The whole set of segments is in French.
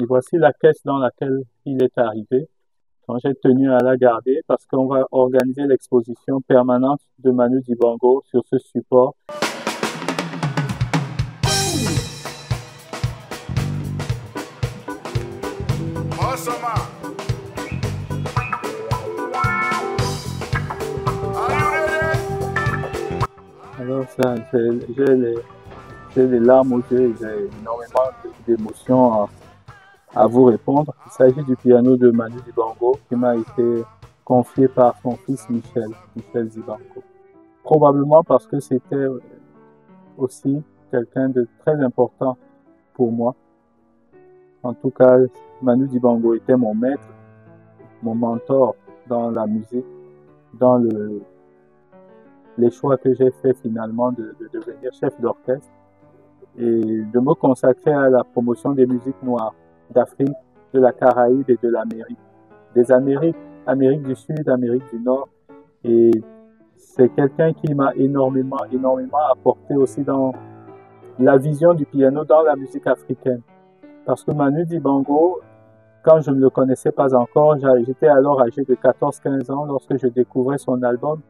Et voici la caisse dans laquelle il est arrivé quand j'ai tenu à la garder parce qu'on va organiser l'exposition permanente de Manu Dibango sur ce support. Awesome. Are you ready? Alors ça, j'ai les larmes aux yeux et j'ai énormément d'émotions à vous répondre. Il s'agit du piano de Manu Dibango qui m'a été confié par son fils Michel Dibango. Probablement parce que c'était aussi quelqu'un de très important pour moi. En tout cas, Manu Dibango était mon maître, mon mentor dans la musique, dans les choix que j'ai fait finalement de devenir chef d'orchestre et de me consacrer à la promotion des musiques noires d'Afrique, de la Caraïbe et de l'Amérique, des Amérique du Sud, Amérique du Nord. Et c'est quelqu'un qui m'a énormément apporté aussi dans la vision du piano dans la musique africaine. Parce que Manu Dibango, quand je ne le connaissais pas encore, j'étais alors âgé de 14-15 ans lorsque je découvrais son album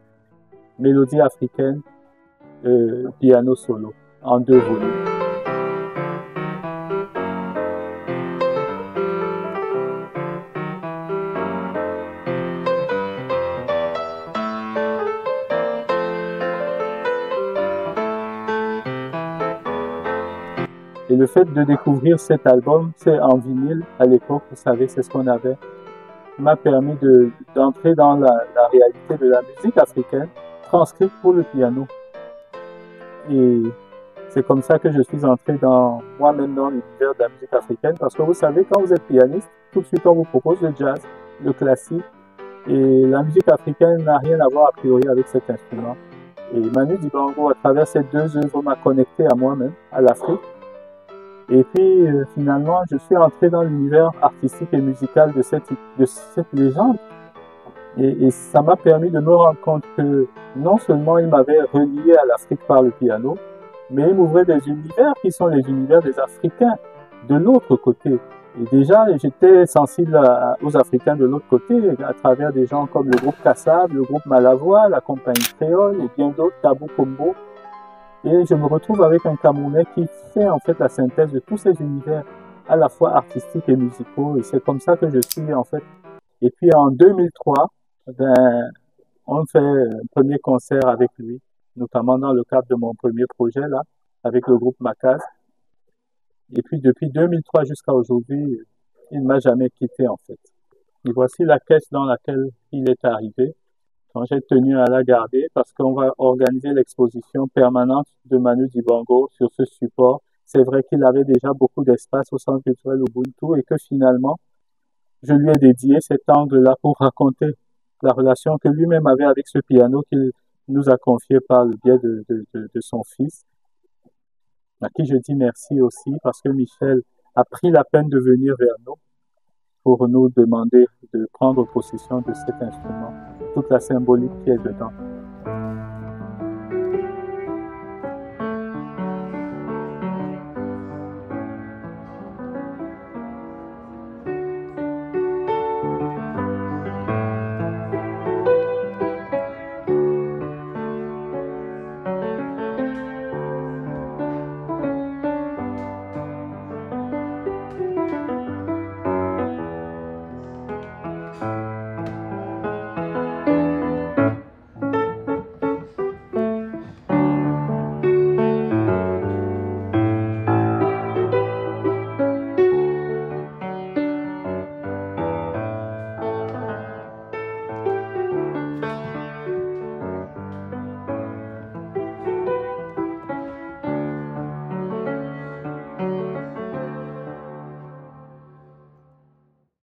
Mélodie africaine, piano solo, en 2 volumes. Et le fait de découvrir cet album, c'est en vinyle à l'époque, vous savez, c'est ce qu'on avait, m'a permis d'entrer dans la réalité de la musique africaine, transcrite pour le piano. Et c'est comme ça que je suis entré moi-même dans l'univers de la musique africaine, parce que vous savez, quand vous êtes pianiste, tout de suite on vous propose le jazz, le classique, et la musique africaine n'a rien à voir a priori avec cet instrument. Et Manu Dibango, à travers ces 2 œuvres, m'a connecté à moi-même, à l'Afrique. Et puis finalement, je suis entré dans l'univers artistique et musical de cette légende. Et ça m'a permis de me rendre compte que non seulement il m'avait relié à l'Afrique par le piano, mais il m'ouvrait des univers qui sont les univers des Africains de l'autre côté. Et déjà, j'étais sensible aux Africains de l'autre côté à travers des gens comme le groupe Kassab, le groupe Malavoie, la compagnie créole et bien d'autres, Tabou Combo. Et je me retrouve avec un Camerounais qui fait en fait la synthèse de tous ces univers, à la fois artistiques et musicaux. Et c'est comme ça que je suis en fait. Et puis en 2003, ben, on fait un premier concert avec lui, notamment dans le cadre de mon premier projet là, avec le groupe Macaz. Et puis depuis 2003 jusqu'à aujourd'hui, il ne m'a jamais quitté en fait. Et voici la caisse dans laquelle il est arrivé quand j'ai tenu à la garder parce qu'on va organiser l'exposition permanente de Manu Dibango sur ce support. C'est vrai qu'il avait déjà beaucoup d'espace au Centre culturel Ubuntu et que finalement, je lui ai dédié cet angle-là pour raconter la relation que lui-même avait avec ce piano qu'il nous a confié par le biais de son fils, à qui je dis merci aussi parce que Michel a pris la peine de venir vers nous pour nous demander de prendre possession de cet instrument, toute la symbolique qui est dedans.